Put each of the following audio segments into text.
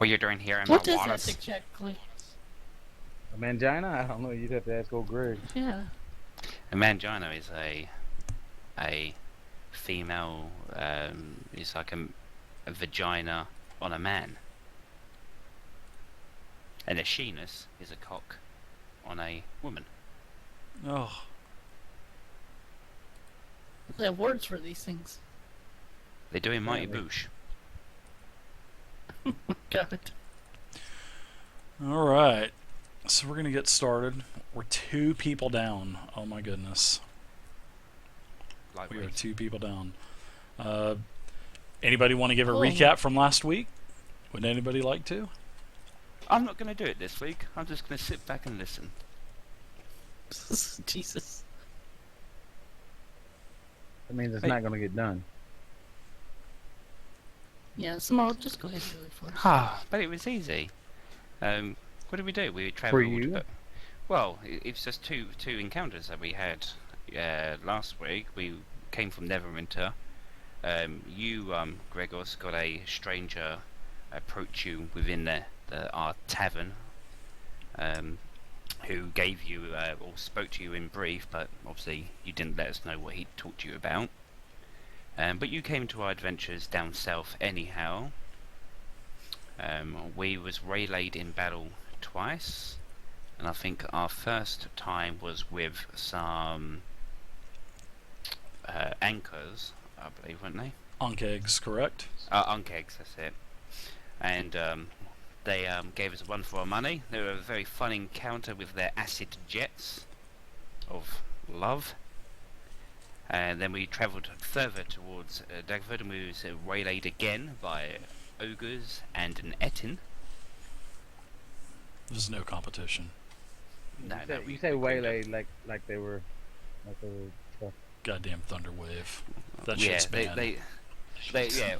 What you're doing here in What Mount is that Wallace? exactly? A mangina? I don't know. You'd have to ask old Greg. Yeah. A mangina is a female. It's like a vagina on a man, and a shenus is a cock on a woman. Oh, They have words for these things. They do in Mighty Apparently. Boosh. Got it. all right. So we're gonna get started. We're 2 people down. Oh my goodness, we are Lightweight. 2 people down. Uh, Anybody want to give a Oh. recap from last week? Would anybody like to? I'm not going to do it this week. I'm just going to sit back and listen. Jesus. That means it's Hey. not going to get done. Yeah, Samal, just go ahead and do it for us. Ah, but it was easy. What did we do? We travelled. you? Well, it's just two encounters that we had last week. We came from Neverwinter. You, Gregos, got a stranger approach you within our tavern, who gave you or spoke to you in brief, but obviously you didn't let us know what he talked to you about. But you came to our adventures down south anyhow. We was waylaid in battle twice, and I think our first time was with some anchors, I believe, weren't they? Unk eggs, correct? Unkegs, that's it. And they gave us a run for our money. They were a very fun encounter with their acid jets of love. And then we travelled further towards Dagford, and we was waylaid again by ogres and an Etin. There's no competition. No, no, You say waylaid like they were stuff. Goddamn Thunderwave. That yeah, shit's banned. yeah.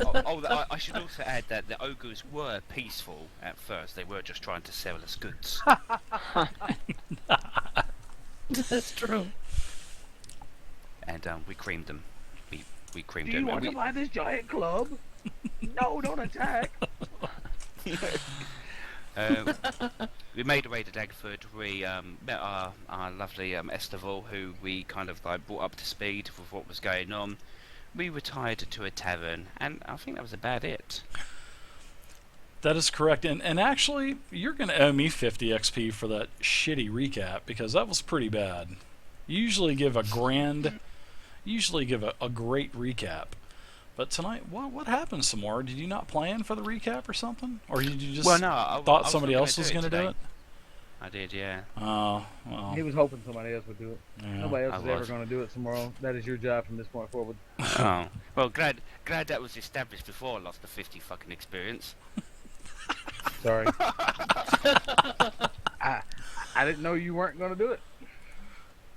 I should also add that the ogres were peaceful at first. They were just trying to sell us goods. That's true. And we creamed them. We creamed Do them. you want to buy this giant club? No, don't attack. We made our way to Dagford. We met our lovely Estival, who we kind of like brought up to speed with what was going on. We retired to a tavern, and I think that was about it. That is correct. And actually, you're going to owe me 50 XP for that shitty recap, because that was pretty bad. You usually give a great recap. But tonight, what happened, Samora? Did you not plan for the recap or something? Or did you just Well, no, I thought was somebody not else was going to do today. it? I did, yeah. Oh, well. He was hoping somebody else would do it. Yeah. Nobody else I is ever was. going to do it tomorrow. That is your job from this point forward. Oh, well, glad that was established before I lost the 50 fucking experience. Sorry. I didn't know you weren't going to do it.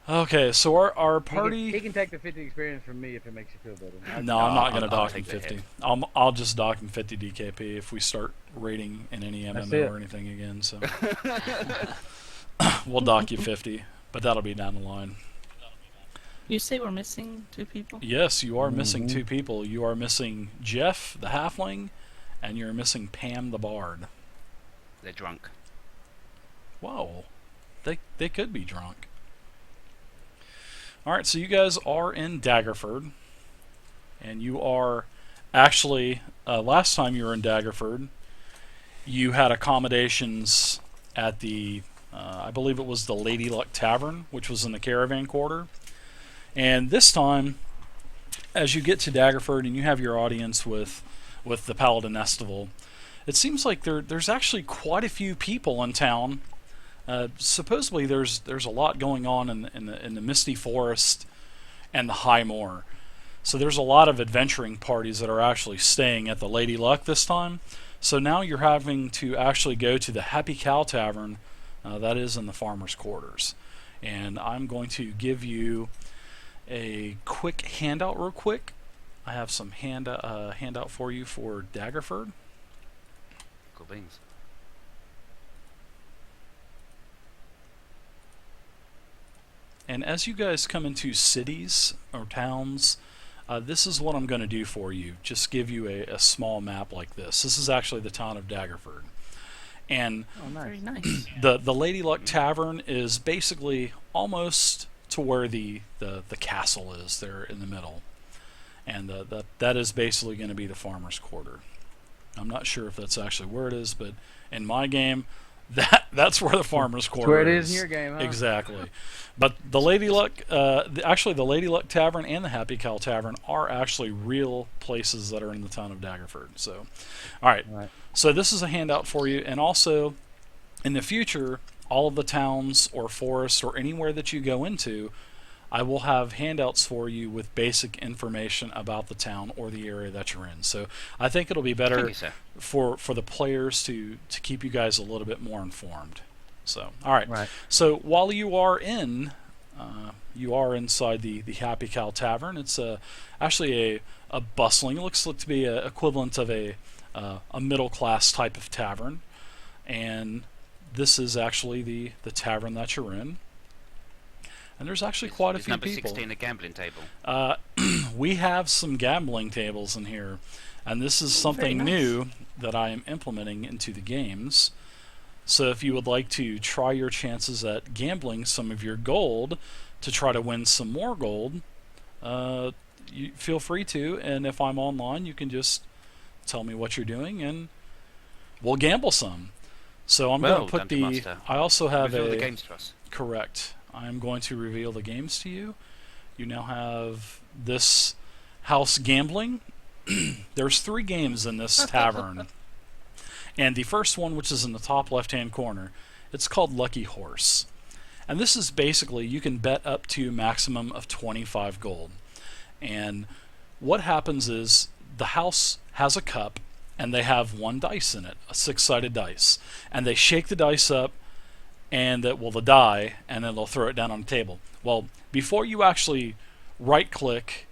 Okay, so our He party... can take the 50 experience from me if it makes you feel better. No, I'm not going to I'll dock him take the 50. hit. I'll just dock him 50 DKP if we start raiding in any That's MMO it. or anything again. So we'll dock you 50, but that'll be down the line. You say we're missing 2 people? Yes, you are missing Mhm. 2 people. You are missing Jeff, the halfling, and you're missing Pam, the bard. They're drunk. Whoa, they could be drunk. All right, so you guys are in Daggerford, and you are actually last time you were in Daggerford, you had accommodations at the I believe it was the Lady Luck Tavern, which was in the Caravan Quarter. And this time, as you get to Daggerford and you have your audience with the Paladin Estival, it seems like there's actually quite a few people in town. Supposedly there's a lot going on in the Misty Forest and the High Moor. So there's a lot of adventuring parties that are actually staying at the Lady Luck this time. So now you're having to actually go to the Happy Cow Tavern, that is in the Farmer's Quarters. And I'm going to give you a quick handout real quick. I have some handout for you for Daggerford. Cool beans. And as you guys come into cities or towns, this is what I'm going to do for you. Just give you a small map like this. This is actually the town of Daggerford. And Oh, nice. Very nice. the Lady Luck Tavern is basically almost to where the castle is there in the middle. And that is basically going to be the farmer's quarter. I'm not sure if that's actually where it is, but in my game, that's where the farmer's quarter That's where it is in your game, huh? Exactly. But the Lady Luck, actually the Lady Luck Tavern and the Happy Cow Tavern are actually real places that are in the town of Daggerford. So, all right. Right. So this is a handout for you, and also in the future, all of the towns or forests or anywhere that you go into, I will have handouts for you with basic information about the town or the area that you're in. So I think it'll be better Thank you, sir. for the players to keep you guys a little bit more informed. So, all right. Right. So while you are inside the Happy Cow Tavern. It's actually a bustling, it looks like to be a equivalent of a middle class type of tavern, and this is actually the tavern that you're in. And there's actually quite a Is few number people. 16 a gambling table? We have some gambling tables in here, and this is something nice. new that I am implementing into the games. So if you would like to try your chances at gambling some of your gold to try to win some more gold, you feel free to. And if I'm online, you can just tell me what you're doing, and we'll gamble some. So I'm going Well to put done, the. Master. I also have Reveal the a. games to us. Correct. I'm going to reveal the games to you. You now have this house gambling. There's 3 games in this tavern. And the first one, which is in the top left-hand corner, it's called Lucky Horse. And this is basically, you can bet up to a maximum of 25 gold. And what happens is, the house has a cup, and they have 1 dice in it, a 6-sided dice. And they shake the dice up, and that will the die, and then they'll throw it down on the table. Well, before you actually right-click,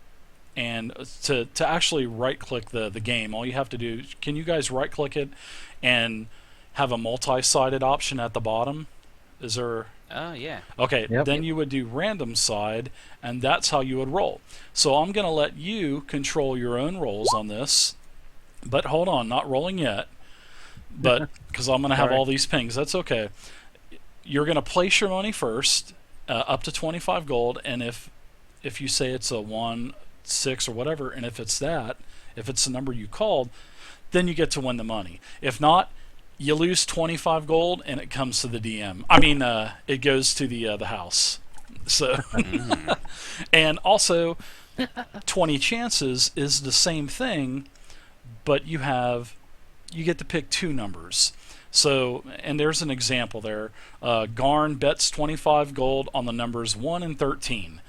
and to actually right-click the game, all you have to do, can you guys right-click it and have a multi-sided option at the bottom? Is there... Oh, yeah. Okay, Yep. then you would do random side, and that's how you would roll. So I'm going to let you control your own rolls on this, but hold on, not rolling yet, but because I'm going to have Sorry. all these pings. That's okay. You're going to place your money first, up to 25 gold, and if you say it's a 1, 6, or whatever, and if it's that, if it's the number you called, then you get to win the money. If not, you lose 25 gold, and it comes to the DM. I mean, it goes to the house. So, and also, 20 chances is the same thing, but you get to pick 2 numbers. So, and there's an example there. Garn bets 25 gold on the numbers 1 and 13.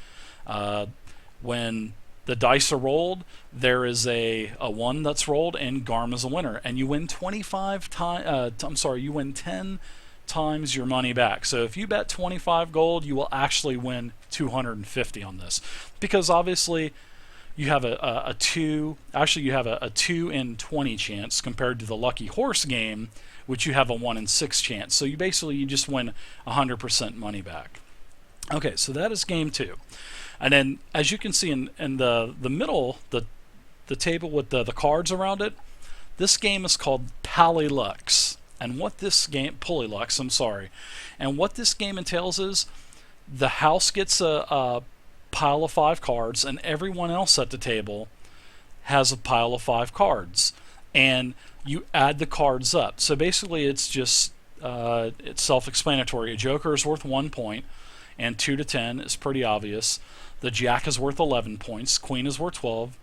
When the dice are rolled, there is a 1 that's rolled, and Garm is a winner, and you win 25 times. You win 10 times your money back. So if you bet 25 gold, you will actually win 250 on this, because obviously you have a 2. Actually, you have a 2 in 20 chance compared to the Lucky Horse game, which you have a 1 in 6 chance. So you just win 100% money back. Okay, so that is game 2. And then, as you can see in the middle, the table with the cards around it, this game is called Polylux. And what this game, Polylux, I'm sorry. And what this game entails is, the house gets a pile of 5 cards, and everyone else at the table has a pile of 5 cards. And you add the cards up. So basically, it's just it's self-explanatory. A joker is worth 1 point, and 2 to 10 is pretty obvious. The jack is worth 11 points, queen is worth 12,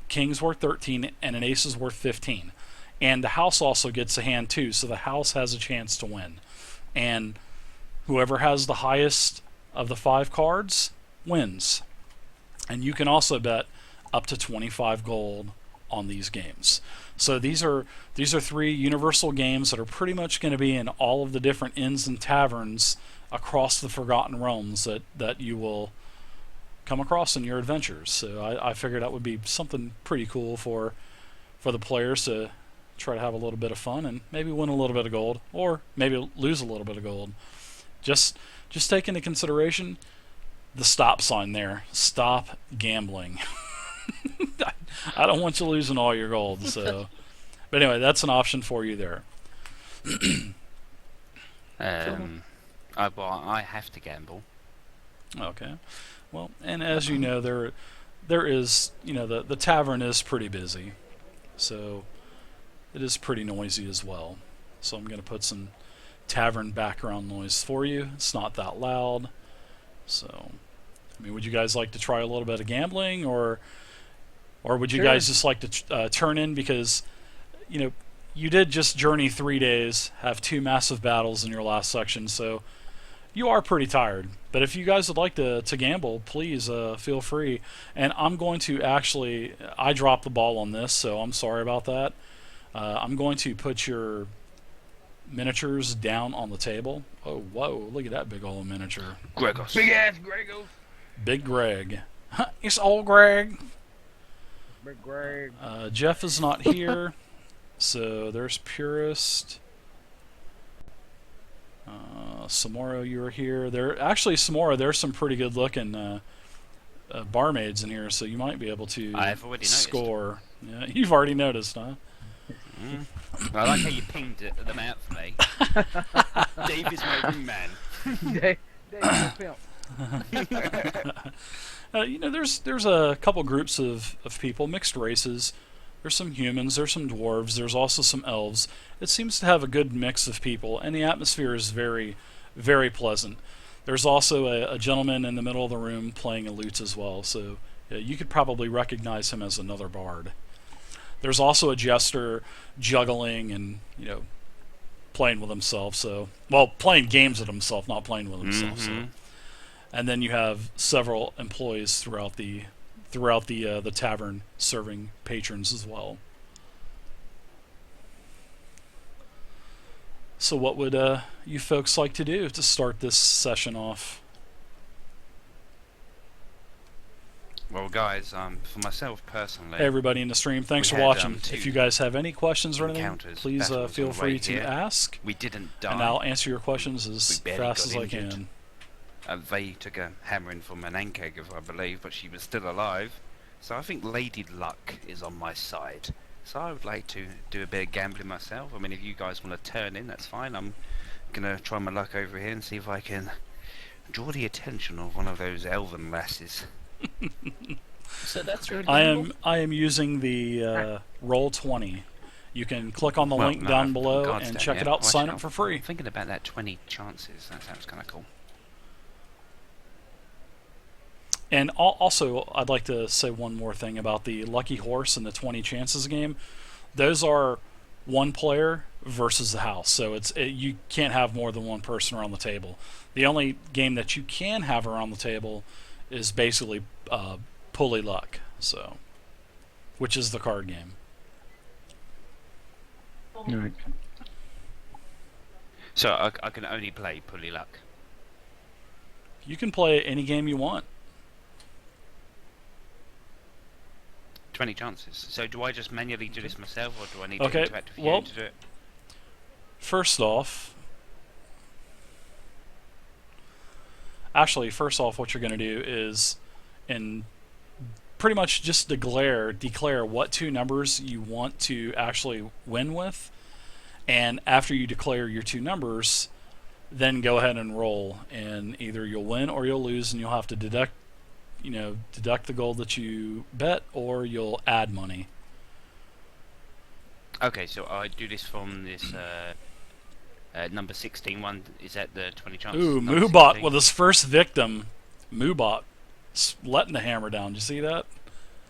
king's worth 13, and an ace is worth 15. And the house also gets a hand too, so the house has a chance to win. And whoever has the highest of the 5 cards wins. And you can also bet up to 25 gold on these games. So these are 3 universal games that are pretty much going to be in all of the different inns and taverns across the Forgotten Realms that you will come across in your adventures. So I figured that would be something pretty cool for the players to try to have a little bit of fun and maybe win a little bit of gold, or maybe lose a little bit of gold. Just take into consideration the stop sign there. Stop gambling. I don't want you losing all your gold. So, but anyway, that's an option for you there. I have to gamble. Okay. Well, and as you know, there is, the tavern is pretty busy, so it is pretty noisy as well. So I'm going to put some tavern background noise for you. It's not that loud. So, I mean, would you guys like to try a little bit of gambling, or would you Sure. guys just like to turn in, because you did just journey 3 days, have 2 massive battles in your last section, so you are pretty tired. But if you guys would like to gamble, please feel free. And I'm going to I dropped the ball on this, so I'm sorry about that. I'm going to put your miniatures down on the table. Oh, whoa, look at that big old miniature. Gregos. Big ass Grego. Big Greg. It's old Greg. Big Greg. Jeff is not here, so there's Purist. Samora, you're here. Samora, there's some pretty good looking barmaids in here, so you might be able to I've already noticed. score. Yeah, you've already noticed, huh? I like how you pinged them out for me. Dave is my wingman. Dave the pimp. There's a couple groups of people, mixed races. There's some humans, there's some dwarves, there's also some elves. It seems to have a good mix of people, and the atmosphere is very, very pleasant. There's also a gentleman in the middle of the room playing a lute as well, so you could probably recognize him as another bard. There's also a jester juggling and, playing with himself, playing games with himself, not playing with himself. Mm-hmm. So. And then you have several employees throughout the tavern serving patrons as well. So what would you folks like to do to start this session off? Well, guys, for myself personally, Everybody in the stream, thanks We for had, watching. two If you guys have any questions or anything, encounters, please battles feel on the free way to here. ask, we didn't and die. I'll answer your questions as We barely fast as got I injured. can. They took a hammering from an Ankegov, I believe, but she was still alive. So I think Lady Luck is on my side. So I would like to do a bit of gambling myself. I mean, if you guys want to turn in, that's fine. I'm gonna try my luck over here and see if I can draw the attention of one of those elven lasses. So that's your I gamble? am using the Roll20. You can click on the Well, link no, down I've below got and that, check yeah. it out. Well, Sign actually, up for free. I'm thinking about that 20 chances. That sounds kind of cool. And also, I'd like to say one more thing about the Lucky Horse and the 20 Chances game. Those are one player versus the house, so you can't have more than one person around the table. The only game that you can have around the table is basically Pulley Luck, which is the card game. Right. So I can only play Pulley Luck. You can play any game you want. 20 chances. So do I just manually do this myself, or do I need Okay, to interact with well, you to do it? First off, what you're going to do is, pretty much just declare what 2 numbers you want to actually win with, and after you declare your 2 numbers, then go ahead and roll, and either you'll win or you'll lose, and you'll have to deduct the gold that you bet, or you'll add money. Okay, so I do this from this number 16 one. Is that the 20 chances? Ooh, Number Moobot 16? with his first victim. Moobot letting the hammer down. Did you see that?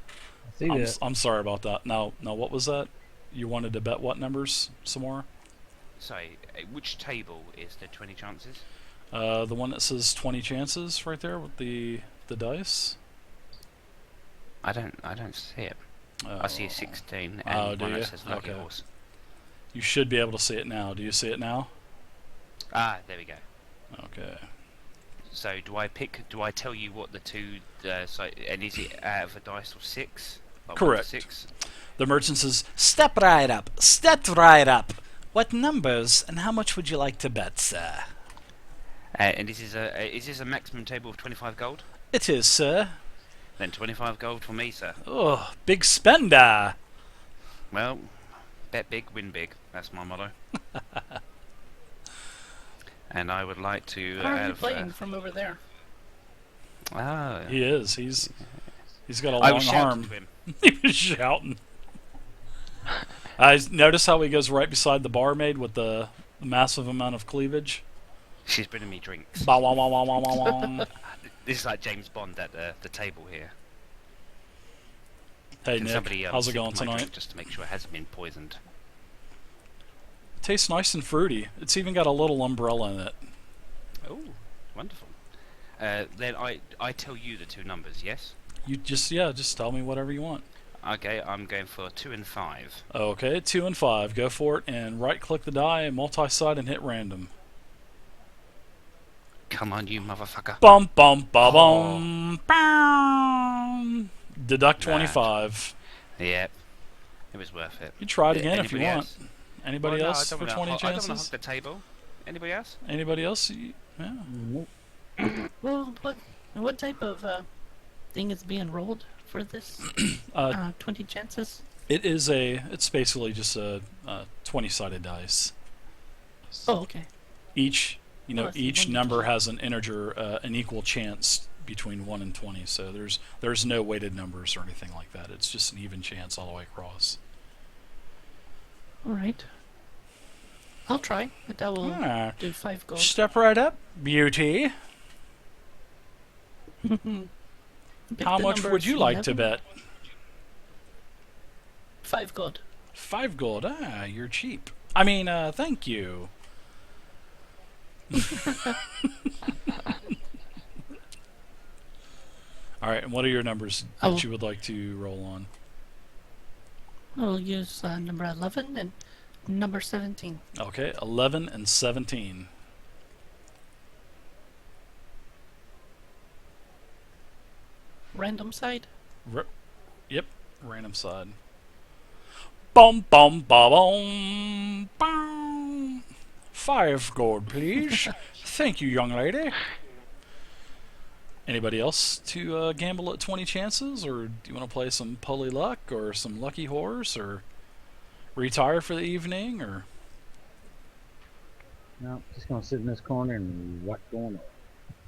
I see that. I'm sorry about that. Now, what was that? You wanted to bet what numbers some more? Sorry, which table is the 20 chances? The one that says 20 chances right there with the dice. I don't see it. I see a 16 and Oh, one do you? that says Lucky Okay. Horse. You should be able to see it now. Do you see it now? Ah, there we go. Okay. So do I tell you what the 2? And is it out of a dice of 6? Like 1 to Correct. 6. The merchant says, "Step right up. Step right up. What numbers and how much would you like to bet, sir?" And is this a maximum table of 25 gold? It is, sir. Then 25 gold for me, sir. Oh, big spender. Well, bet big, win big. That's my motto. and I would like to. How are you playing from over there? He is. He's got a I long was shouting arm. to him. He was shouting. Notice how he goes right beside the barmaid with the massive amount of cleavage. She's bringing me drinks. Bow, wow, wow, wow, wow, wow, wow. This is like James Bond at the table here. Hey Can Nick, somebody how's it sip going my drink tonight? just to make sure it hasn't been poisoned? Tastes nice and fruity. It's even got a little umbrella in it. Oh, wonderful. Then I tell you the two numbers, yes? You just tell me whatever you want. Okay, I'm going for 2 and 5. Okay, 2 and 5. Go for it and right-click the die, multi-side, and hit random. Come on, you motherfucker. Bum bum ba bum. Bam. Deduct 25. Yep. It was worth it. You try it again if you Anybody want. else? Anybody Well, no, else I for don't 20 wanna, I don't want to hug chances? the table. Anybody else? Anybody else? Yeah. Well, what type of thing is being rolled for this? 20 chances? It's basically just a 20-sided dice. Oh, okay. Each I see. each 1 to number 20. has an integer, an equal chance between 1 and 20. So there's no weighted numbers or anything like that. It's just an even chance all the way across. All right. I'll try. But I will Ah, do 5 gold. step right up, beauty. Pick How the much number would you like to 11. bet? 5 gold. 5 gold. Ah, you're cheap. I mean, thank you. All right, and what are your numbers that Oh. you would like to roll on? I'll use number 11 and number 17. Okay, 11 and 17. Random side. Yep, random side. Bum bum ba bum bum. 5 gold, please. Thank you, young lady. Anybody else to gamble at 20 chances, or do you want to play some Pulley Luck or some Lucky Horse, or retire for the evening, or? No, just gonna sit in this corner and watch going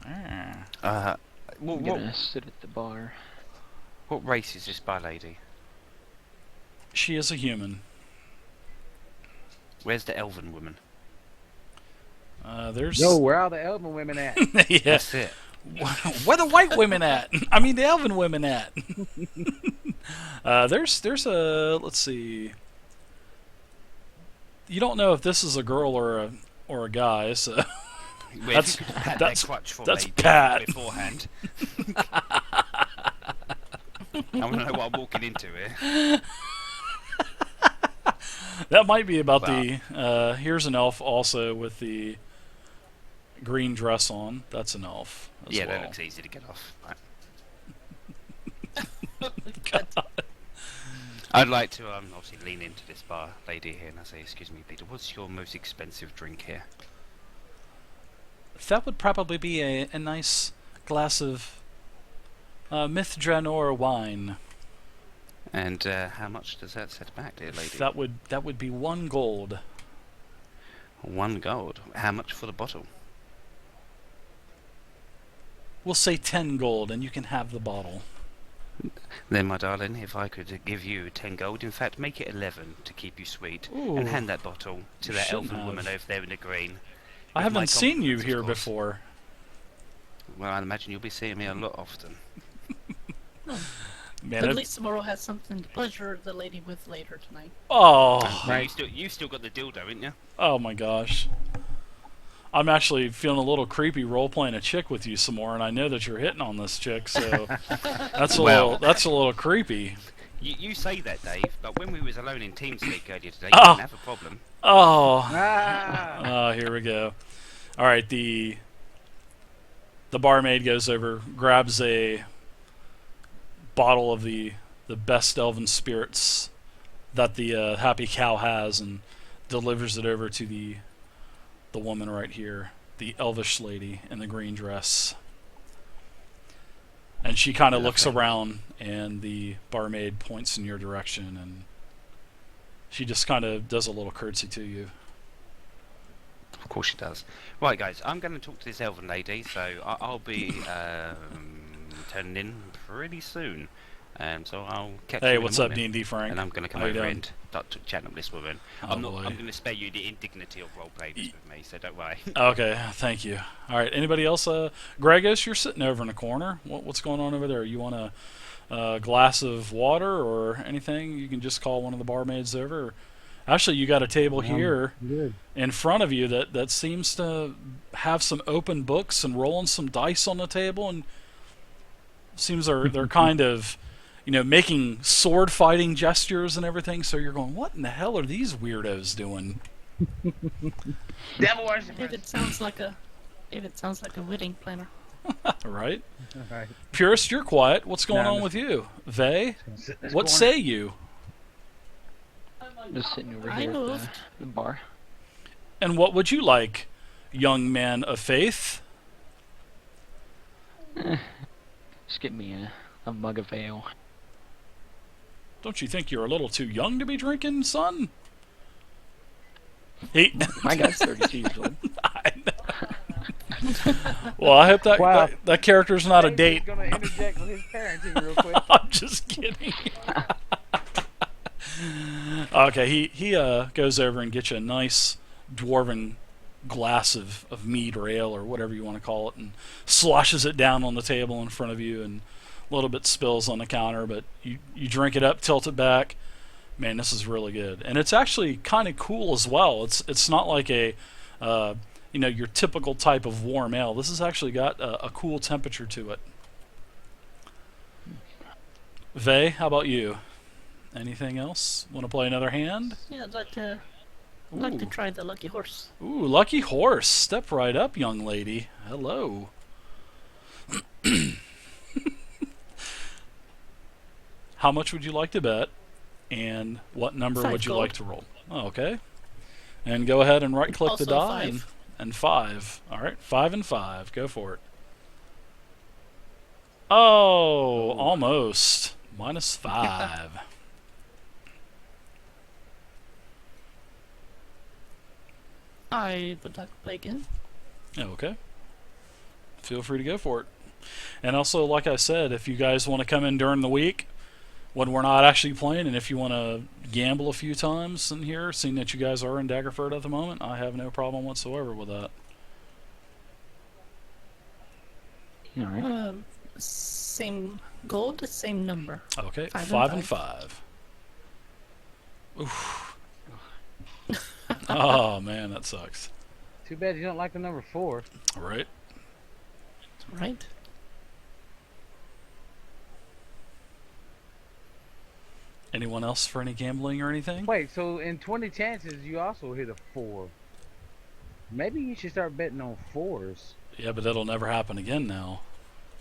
on. Ah. I'm What gonna sit at the bar. race is this bar lady? She is a human. Where's the elven woman? There's Yo, where are the elven women at? yeah. That's it. Where the white women at? I mean, the elven women at? There's a, let's see. You don't know if this is a girl or a guy, so Well, That's- if you could pat that's- their crutch for that's me Pat. beforehand. I want to know what I'm walking into here. that might be about Wow. the. Here's an elf also with the green dress on. That's an elf as Yeah, well. that looks easy to get off. Right. I'd like to obviously lean into this bar lady here and I say, excuse me, Peter, what's your most expensive drink here? That would probably be a nice glass of Mithranor wine. And how much does that set back, dear lady? That would be 1 gold. 1 gold. How much for the bottle? We'll say 10 gold, and you can have the bottle. Then, my darling, if I could give you 10 gold, in fact, make it 11 to keep you sweet, Ooh. and hand that bottle to You that shouldn't elven woman have. over there in the green. I With my haven't seen you compliments, of here course. before. Well, I imagine you'll be seeing me a lot often. Man, At least tomorrow has something to pleasure the lady with later tonight. oh, Well, you still got the dildo, ain't you? oh my gosh. I'm actually feeling a little creepy role-playing a chick with you some more, and I know that you're hitting on this chick, so that's Well- a little creepy. You say that, Dave, but when we was alone in TeamSpeak earlier today, Oh. you didn't have a problem. Oh, Ah! oh, here we go. All right, the barmaid goes over, grabs a bottle of the best elven spirits that the Happy Cow has, and delivers it over to the woman right here, the elvish lady in the green dress. And she kind of looks Lovely. around, and the barmaid points in your direction, and she just kind of does a little curtsy to you. Of course she does. Right, guys, I'm going to talk to this elven lady, so I'll be turning in pretty soon. So I'll catch you Hey, in what's the up, morning. D&D Frank? And I'm going to come How you over doing? and start chatting with this woman. Oh, I'm boy. going to spare you the indignity of role-playing this with me, so don't worry. Okay, thank you. All right, anybody else? Gregos, you're sitting over in the corner. What's going on over there? You want a glass of water or anything? You can just call one of the barmaids over. Actually, you got a table here Good. in front of you that seems to have some open books and rolling some dice on the table, and seems they're kind of, making sword fighting gestures and everything. So you're going, what in the hell are these weirdos doing? Devil worshipers. David sounds like a wedding planner. Right? Alright. Purist, you're quiet. What's going No, on I'm with you? Vey, Sit in this what corner. say you? I'm just sitting over I here at moved. the bar. And what would you like, young man of faith? Just get me a mug of ale. Don't you think you're a little too young to be drinking, son? He, My guy's 32 years old. well, I hope that, Wow. that character's not a David's date. gonna interject with his parenting real quick. I'm just kidding. Okay, he goes over and gets you a nice dwarven glass of mead or ale or whatever you want to call it, and sloshes it down on the table in front of you, and a little bit spills on the counter, but you drink it up, tilt it back. Man, this is really good, and it's actually kind of cool as well. It's not like a your typical type of warm ale. This has actually got a cool temperature to it. Vey, how about you? Anything else? Want to play another hand? Yeah, I'd like to Ooh. try the lucky horse. Ooh, lucky horse. Step right up, young lady. Hello. How much would you like to bet? And what number 5 would you gold. like to roll? Oh, okay. And go ahead and right click the Also die 5. and 5. Alright, 5 and 5. Go for it. Oh, almost. -5. I would like to play again. Okay. Feel free to go for it. And also, like I said, if you guys want to come in during the week when we're not actually playing, and if you want to gamble a few times in here, seeing that you guys are in Daggerford at the moment, I have no problem whatsoever with that. Alright. Same gold, same number. Okay, 5 and 5 and 5. Oof. Oh, man, that sucks. Too bad you don't like the number 4. All right. Right? Anyone else for any gambling or anything? Wait, so in 20 chances you also hit a 4. Maybe you should start betting on 4s. Yeah, but that'll never happen again now.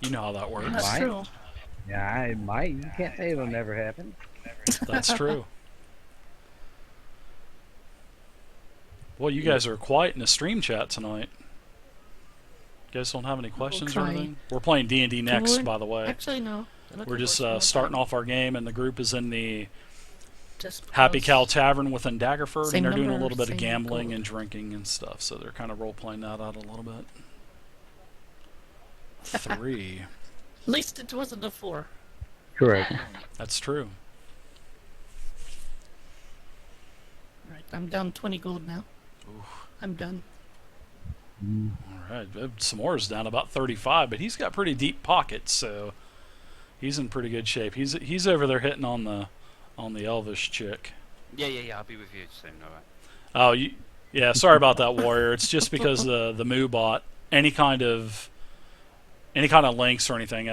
You know how that works. That's Right. true. Yeah, it might. You can't say it'll never happen. That's true. Well, you guys are quiet in the stream chat tonight. You guys don't have any questions or try. anything? We're playing D&D next, Good. by the way. Actually, no. The lucky We're just horse is starting off our game, and the group is in the just Happy because- Cow Tavern within Daggerford, Same and they're doing a number, little bit of same gambling gold. and drinking and stuff, so they're kind of role-playing that out a little bit. 3. At least it wasn't a 4. Correct. That's true. Right, I'm down 20 gold now. I'm done. All right, S'more's down about 35, but he's got pretty deep pockets, so he's in pretty good shape. He's over there hitting on the elvish chick. Yeah, I'll be with you soon, alright. Oh, yeah. Sorry about that, Warrior. It's just because the Moobot, any kind of links or anything,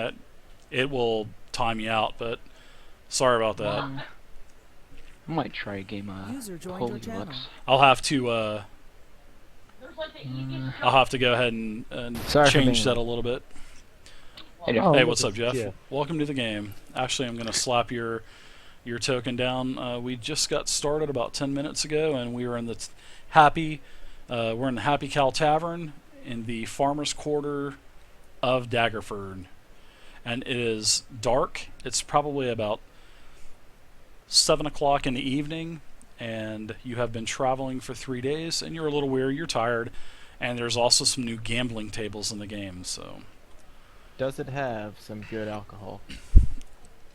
it will time you out. But sorry about that. I might try a game of User joined Holy your channel. Looks. I'll have to go ahead and Sorry for change being that a little bit. Hey, Oh, Hey, look what's at up, Jeff? Jeff. Welcome to the game. Actually, I'm going to slap your token down. We just got started about 10 minutes ago, and we were in the Happy Cow Tavern in the Farmer's Quarter of Daggerford, and it is dark. It's probably about 7 o'clock in the evening, and you have been traveling for 3 days, and you're a little weary, you're tired, and there's also some new gambling tables in the game. So Does it have some good alcohol?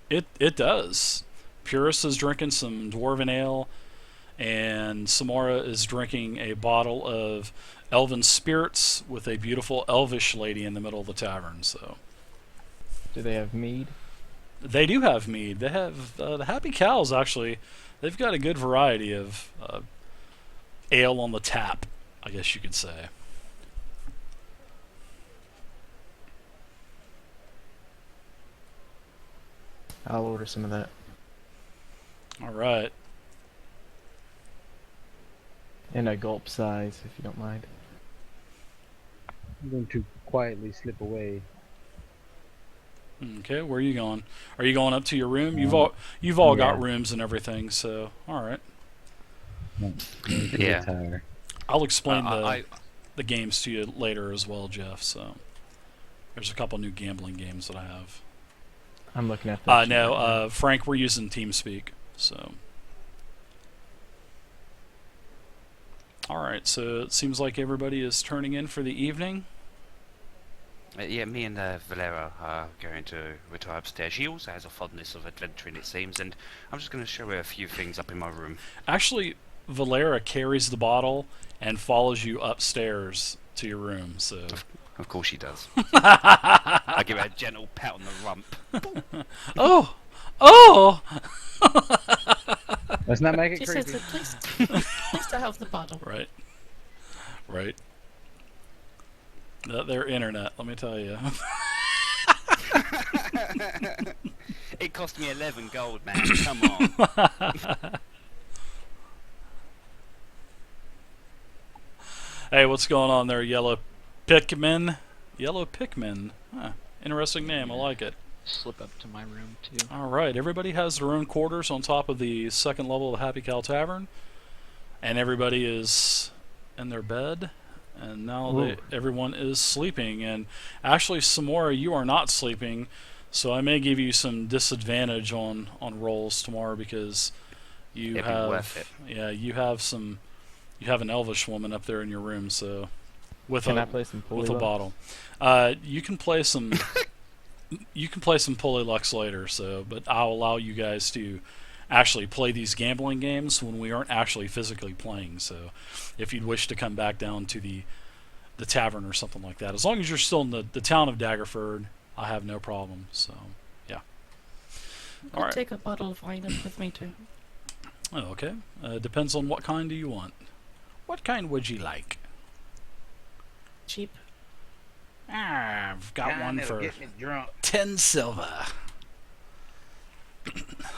it does. Purist is drinking some dwarven ale, and Samara is drinking a bottle of elven spirits with a beautiful elvish lady in the middle of the tavern. So Do they have mead? they do have mead. They have the Happy Cows, actually. They've got a good variety of ale on the tap, I guess you could say. I'll order some of that. All right. In a gulp size, if you don't mind. I'm going to quietly slip away. Okay, where are you going? Are you going up to your room? You've all got Yeah. rooms and everything, so all right. Yeah. Retire. I'll explain I, the games to you later as well, Jeff. So there's a couple new gambling games that I have. I'm looking at that. No, Frank, we're using TeamSpeak, so. All right, so it seems like everybody is turning in for the evening. yeah, me and Valera are going to retire upstairs. She also has a fondness of adventuring, it seems, and I'm just going to show her a few things up in my room. Actually, Valera carries the bottle and follows you upstairs to your room. So Of course she does. I give her a gentle pat on the rump. oh, oh. Let's not make it She says creepy. that please to have the bottle. Right. Right. Their internet, let me tell you. It cost me 11 gold, man. Come on. Hey, what's going on there, Yellow Pikmin? Yellow Pikmin. Huh. Interesting name. I like it. Slip up to my room too. All right. Everybody has their own quarters on top of the second level of the Happy Cow Tavern, and everybody is in their bed. And now everyone is sleeping. And actually, Samora, you are not sleeping, so I may give you some disadvantage on rolls tomorrow because you It'd be have worth it. yeah, you have an elvish woman up there in your room, so with Can a I play some with a Polylux? bottle. You can play some you can play some Polylux later, so but I'll allow you guys to actually play these gambling games when we aren't actually physically playing. So if you'd wish to come back down to the tavern or something like that, as long as you're still in the town of Daggerford, I have no problem. So yeah. I'll All right. take a bottle of wine up with me too. Oh, okay. Depends on what kind do you want. What kind would you like? Cheap. I've got God, one that'll for get me drunk. 10 silver.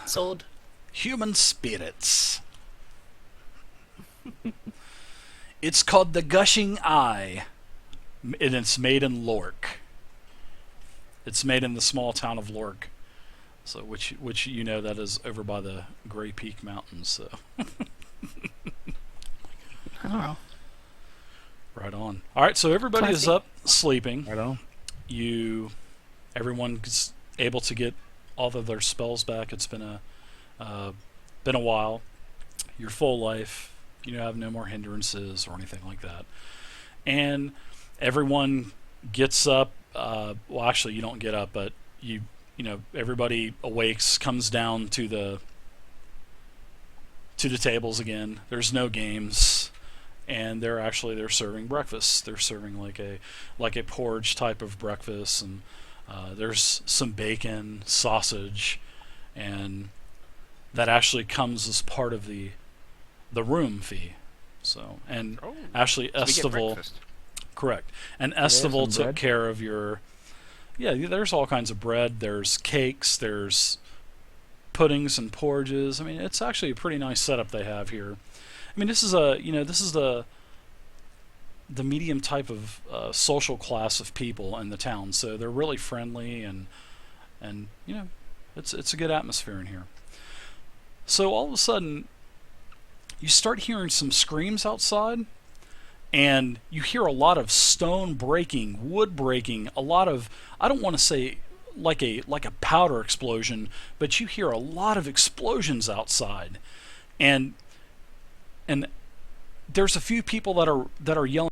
Sold. Human spirits. It's called the Gushing Eye, and it's made in Lork. It's made in the small town of Lork, so which you know that is over by the Grey Peak Mountains. So I don't know. right on. All right, so everybody is Classy. up sleeping. Right on. Everyone's able to get all of their spells back. It's been a while. Your full life, you have no more hindrances or anything like that. And everyone gets up. Well, actually, you don't get up, but everybody awakes, comes down to the tables again. There's no games, and they're serving breakfast. They're serving like a porridge type of breakfast, and there's some bacon, sausage, and that actually comes as part of the room fee. So, and actually So we get Estival, breakfast. correct, and there's Estival some took bread? care of your. Yeah, there's all kinds of bread. There's cakes. There's puddings and porridges. I mean, it's actually a pretty nice setup they have here. I mean, this is the medium type of social class of people in the town. So they're really friendly and it's a good atmosphere in here. So all of a sudden, you start hearing some screams outside, and you hear a lot of stone breaking, wood breaking, a lot of, I don't want to say like a powder explosion, but you hear a lot of explosions outside. And and there's a few people that are yelling